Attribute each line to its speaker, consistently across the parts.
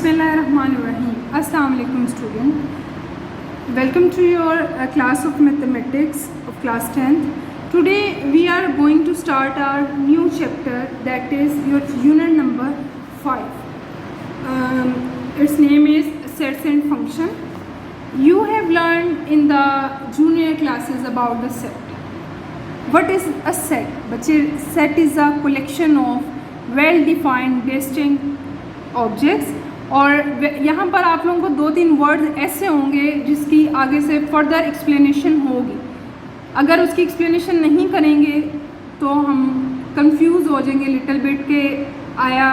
Speaker 1: Bismillahirrahmanirrahim. Assalamu alaikum student. Welcome to your class of mathematics of class 10th. Today we are going to start our new chapter, that is your unit number 5. Its name is sets and function. You have learned in the junior classes about the set. What is a set? बच्चे, set is a collection of well defined distinct objects. और यहाँ पर आप लोगों को 2-3 words ऐसे होंगे जिसकी आगे से फर्दर एक्सप्लेनेशन होगी. अगर उसकी एक्सप्लेनेशन नहीं करेंगे तो हम कंफ्यूज हो जाएंगे लिटिल बिट के आया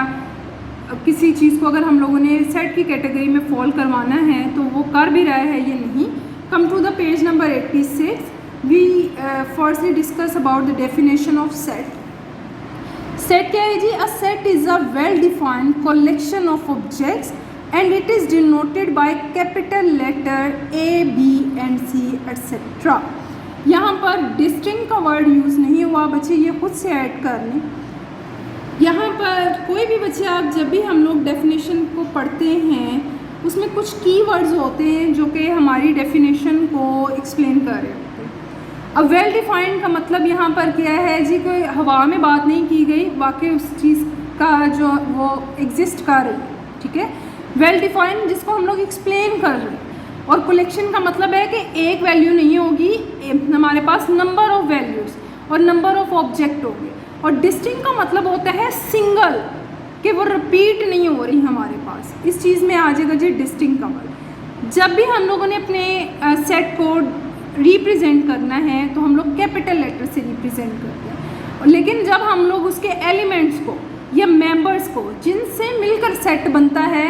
Speaker 1: किसी चीज़ को अगर हम लोगों ने सेट की कैटेगरी में फॉल करवाना है तो वो कर भी रहा है ये नहीं. Come to the page number 86. We firstly discuss about the definition of set. Set क्या है ji? A set is a well defined collection of objects and it is denoted by capital letter A B and C etcetera. यहाँ पर distinct का word use नहीं हुआ बच्चे, ये खुद से ऐड कर लें. यहाँ पर कोई भी बच्चे आप जब भी हम लोग डेफिनेशन को पढ़ते हैं उसमें कुछ की वर्ड्स होते हैं जो कि हमारी डेफिनेशन को एक्सप्लेन कर रहे होते हैं. अब वेल डिफाइंड का मतलब यहाँ पर क्या है जी? कोई हवा में बात नहीं की गई, वाकई उस चीज़ का जो वो एग्जिस्ट कर रही है. ठीक है, वेल डिफाइंड जिसको हम लोग एक्सप्लेन कर रहे हैं. और कलेक्शन का मतलब है कि एक वैल्यू नहीं होगी, हमारे पास नंबर ऑफ वैल्यूज़ और नंबर ऑफ ऑब्जेक्ट होंगे. और डिस्टिंक्ट का मतलब होता है सिंगल, कि वो रिपीट नहीं हो रही हमारे पास. इस चीज़ में आ जाएगा जी डिस्टिंक्ट का वर्ड. जब भी हम लोगों ने अपने सेट को रिप्रेजेंट करना है तो हम लोग कैपिटल लेटर से रिप्रेजेंट करते हैं. लेकिन जब हम लोग उसके एलिमेंट्स को या मेंबर्स को जिनसे मिलकर सेट बनता है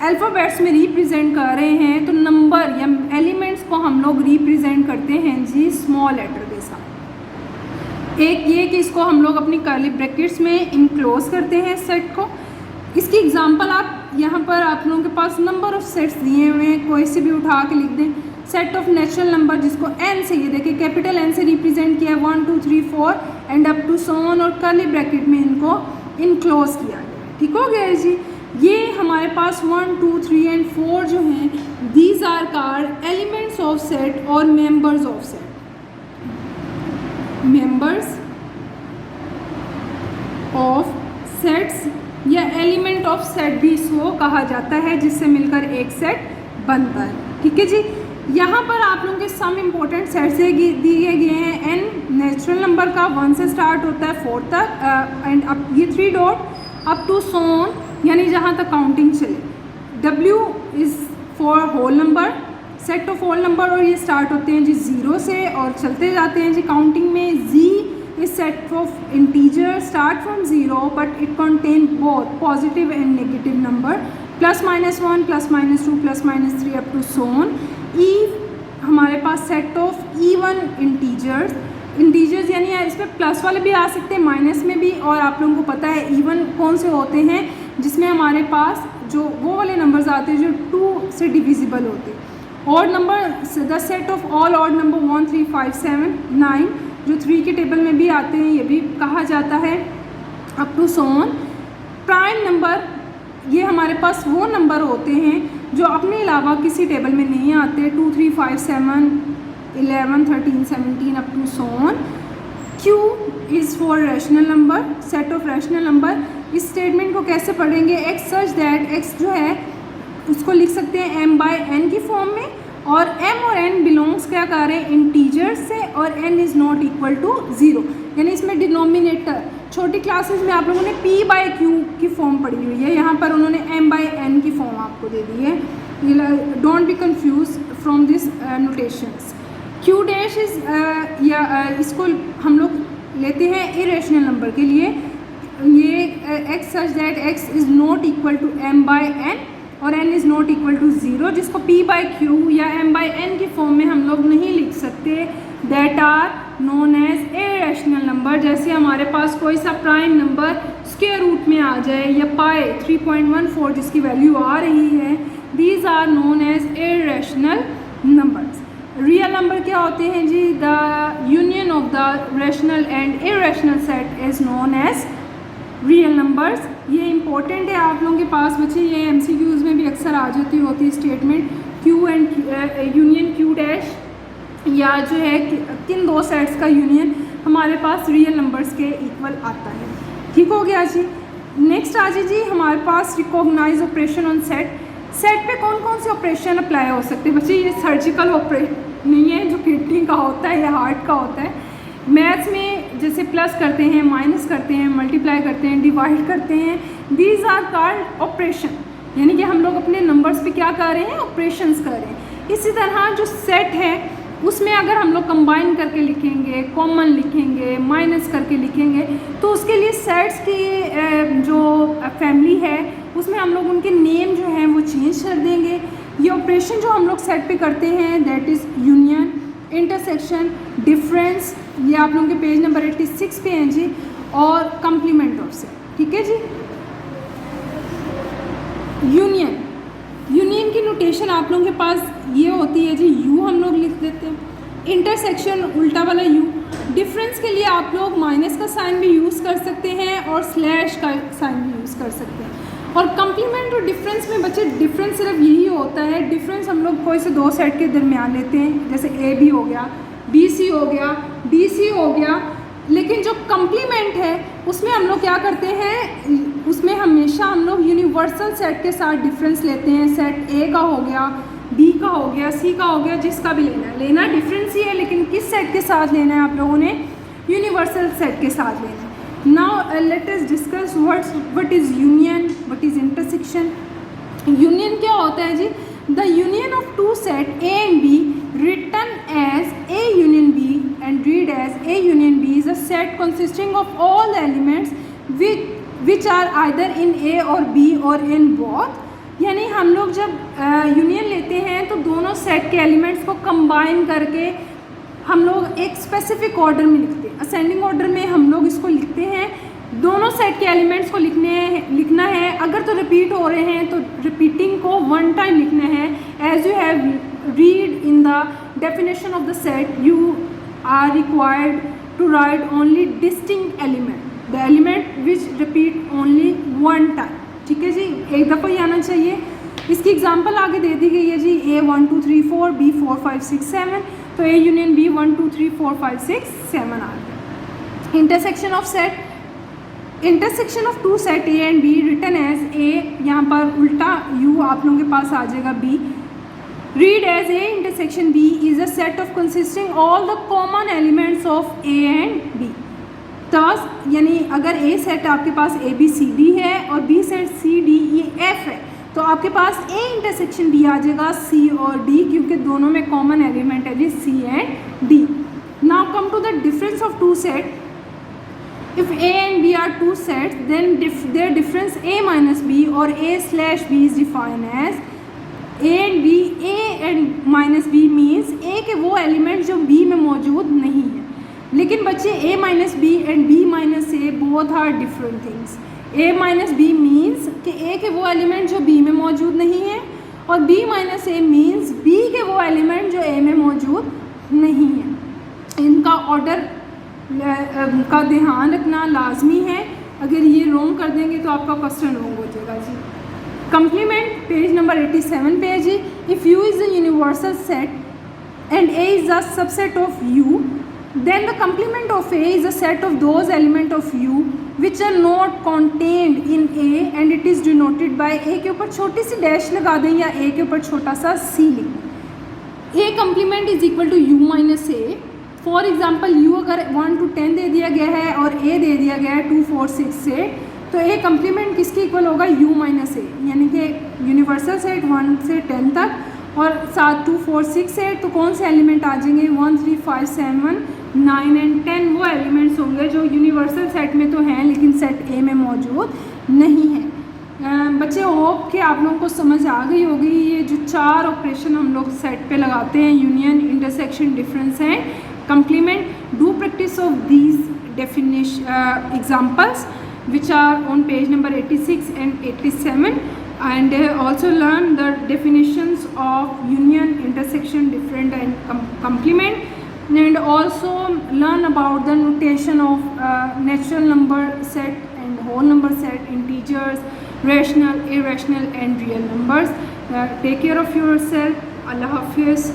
Speaker 1: अल्फ़ाबेट्स में रिप्रेजेंट कर रहे हैं तो नंबर या एलिमेंट्स को हम लोग रिप्रेजेंट करते हैं जी स्मॉल लेटर के साथ. एक ये कि इसको हम लोग अपनी कर्ली ब्रैकेट्स में इनक्लोज करते हैं सेट को. इसकी एग्जांपल आप यहाँ पर आप लोगों के पास नंबर ऑफ सेट्स दिए हुए हैं, कोई से भी उठा के लिख दें. सेट ऑफ नेचुरल नंबर जिसको n से, ये देखिए कैपिटल n से रिप्रेजेंट किया है, 1 2 3 4 and up to so on, और कर्ली ब्रैकेट में इनको इनक्लोज किया गया. ठीक हो गया जी. ये हमारे पास 1 2 3 एंड 4 जो हैं these are called elements of set और members of set. Members of sets या एलिमेंट ऑफ सेट भी इसको कहा जाता है जिससे मिलकर एक सेट बनता है. ठीक है जी. यहाँ पर आप लोगों के सम इम्पोर्टेंट सेट्स दिए गए हैं. एन नेचुरल नंबर का 1 से स्टार्ट होता है 4 तक एंड अब ये 3 dot up to so on, यानी जहाँ तक काउंटिंग चले. W is for whole number, set of whole number, और ये स्टार्ट होते हैं जी 0 से और चलते जाते हैं जी काउंटिंग में. Z is set of integer start from 0 but it contain both positive and negative number, +-1 +-2 +-3 up to so on. E हमारे पास सेट ऑफ इवन इंटीजर्स यानी इसमें प्लस वाले भी आ सकते हैं, माइनस में भी. और आप लोगों को पता है इवन कौन से होते हैं जिसमें हमारे पास जो वो वाले नंबर्स आते हैं जो 2 से डिविजिबल होते हैं. Odd number the set of all odd number 1 3 5 7 9 जो 3 के टेबल में भी आते हैं, ये भी कहा जाता है up to so on. Prime number ये हमारे पास वो नंबर होते हैं जो अपने अलावा किसी टेबल में नहीं आते. 2 3 5 7 11 13 17 up to so on. Q is for rational number, set of rational number. इस स्टेटमेंट को कैसे पढ़ेंगे? एक्स सच दैट एक्स जो है उसको लिख सकते हैं m/n की फॉर्म में, और m और n बिलोंग्स क्या कर रहे हैं इंटीजर्स से, और n is not equal to 0. यानी इसमें डिनोमिनेटर छोटी क्लासेस में आप लोगों ने p/q की फॉर्म पढ़ी हुई है, यहाँ पर उन्होंने m/n की फॉर्म आपको दे दी है. Don't be confuse from this notations. q dash is इसको हम लोग लेते हैं इरेशनल नंबर के लिए. ये x such that x is not equal to m/n और n is not equal to 0, जिसको p/q या m/n की फॉर्म में हम लोग नहीं लिख सकते. That are known as irrational number. जैसे हमारे पास कोई सा प्राइम नंबर स्क्वायर रूट में आ जाए या पाए 3.14 जिसकी वैल्यू आ रही है, these are known as irrational numbers. Real number क्या होते हैं ji? The union of the rational and irrational set is known as real numbers. ये इंपॉर्टेंट है आप लोगों के पास बच्चे, ये MCQs में भी अक्सर आ जाती होती है statement Q and union Q dash, या जो है किन दो सेट्स का यूनियन हमारे पास रियल नंबर्स के इक्वल आता है। ठीक हो गया जी। नेक्स्ट आ जी हमारे पास recognize operation on set. Set पे कौन कौन से ऑपरेशन अप्लाई हो सकते हैं बच्चे? ये सर्जिकल ऑपरेशन नहीं है जो किडनी का होता है या हार्ट का होता है। मैथ्स में जैसे प्लस करते हैं, माइनस करते हैं, मल्टीप्लाई करते हैं, डिवाइड करते हैं, दीज आर कॉल्ड ऑपरेशन, यानी कि हम लोग अपने नंबर्स पे क्या कर रहे हैं? ऑपरेशंस कर रहे हैं। इसी तरह जो सेट है उसमें अगर हम लोग कंबाइन करके लिखेंगे, कॉमन लिखेंगे, माइनस करके लिखेंगे, तो उसके लिए सेट्स की जो फैमिली है उसमें हम लोग उनके नेम जो हैं वो चेंज कर देंगे। ये ऑपरेशन जो हम लोग सेट पे करते हैं that is union, intersection, difference, ये आप लोगों के पेज नंबर 86 पे हैं जी, और कम्प्लीमेंट ऑफ सेट। ठीक है जी। यूनियन, यूनियन की नोटेशन आप लोगों के पास ये होती है जी, यू हम लोग लिख देते हैं। इंटरसेक्शन उल्टा वाला यू। डिफरेंस के लिए आप लोग माइनस का साइन भी यूज़ कर सकते हैं और स्लैश का साइन भी यूज़ कर सकते हैं। और कम्प्लीमेंट और डिफरेंस में बच्चे डिफरेंस सिर्फ यही होता है, डिफरेंस हम लोग कोई से दो सेट के दरमियान लेते हैं, जैसे ए बी हो गया, बी सी हो गया, डी सी हो गया। लेकिन जो कम्प्लीमेंट है उसमें हम लोग क्या करते हैं, उसमें हमेशा हम लोग यूनिवर्सल सेट के साथ डिफरेंस लेते हैं। सेट ए का हो गया, बी का हो गया, सी का हो गया, जिसका भी लेना डिफरेंस ही है, लेकिन किस सेट के साथ लेना है आप लोगों ने? यूनिवर्सल सेट के साथ लेना है। Now let us discuss what is union, what is intersection. Union क्या होता है ji? The union of two set A and B written as A union B and read as A union B is a set consisting of all elements which are either in A or B or in both। यानी हम लोग जब union लेते हैं तो दोनों set के elements को कंबाइन करके हम लोग एक स्पेसिफिक ऑर्डर में लिखते हैं। असेंडिंग ऑर्डर में हम लोग इसको लिखते हैं। दोनों सेट के एलिमेंट्स को लिखना है। अगर तो रिपीट हो रहे हैं तो रिपीटिंग को वन टाइम लिखना है। As you have read in the definition of the set, you are required to write only distinct element, the element which repeat only one time। ठीक है जी, एक दफ़ा ही आना चाहिए। इसकी एग्जांपल आगे दे दी गई है जी, A 1 2 3 4 B 4 5 6 7, तो A यूनियन B 1 2 3 4 5 6 7 आ गया। Intersection of set, intersection of two set A and B written as A, यहाँ पर उल्टा U आप लोगों के पास आ जाएगा B। Read as A intersection B is a set of consisting all the common elements of A and B। thus यानी अगर A set आपके पास A B C D है और B set C D E F है, तो आपके पास A intersection B आ जाएगा C और D, क्योंकि दोनों में कॉमन एलिमेंट है जी C and D। Now come to the difference of two set। If A and B are two sets, then their difference A minus B or A slash B is defined as A and B, A and minus B means A के वो element जो B में मौजूद नहीं है। लेकिन बच्चे A minus B and B minus A both are different things। A minus B means कि A के वो एलिमेंट जो B में मौजूद नहीं है, और B minus A means B के वो एलिमेंट जो A में मौजूद नहीं है। इनका ऑर्डर का ध्यान रखना लाजमी है। अगर ये रोंग कर देंगे तो आपका क्वेश्चन रोंग हो जाएगा जी। कंप्लीमेंट पेज नंबर 87 पे है ji. If U is a universal set and A is a subset of U, then the complement of A is a set of those element of U which are not contained in A and it is denoted by A के ऊपर छोटी C dash लगा दें या A के ऊपर छोटा सा C लिख दें। A complement is equal to U minus A। For example U अगर 1 to 10 दे दिया गया है और A दे दिया गया है 2 4 6 से, तो A कम्प्लीमेंट किसके इक्वल होगा? U माइनस A, यानी कि यूनिवर्सल सेट 1 से 10 तक, और 7 2 4 6 8, तो कौन से एलिमेंट आ जाएंगे? 1 3 5 7 9 एंड 10 वो एलिमेंट्स होंगे जो यूनिवर्सल सेट में तो हैं लेकिन सेट A में मौजूद नहीं है। बच्चे होप कि आप लोगों को समझ आ गई होगी। ये जो चार ऑपरेशन हम लोग सेट पे लगाते हैं, union, intersection, difference and complement, do practice of these definition examples which are on page number 86 and 87, and also learn the definitions of union, intersection, different and complement, and also learn about the notation of natural number set and whole number set, integers, rational, irrational and real numbers. Take care of yourself. Allah Hafiz.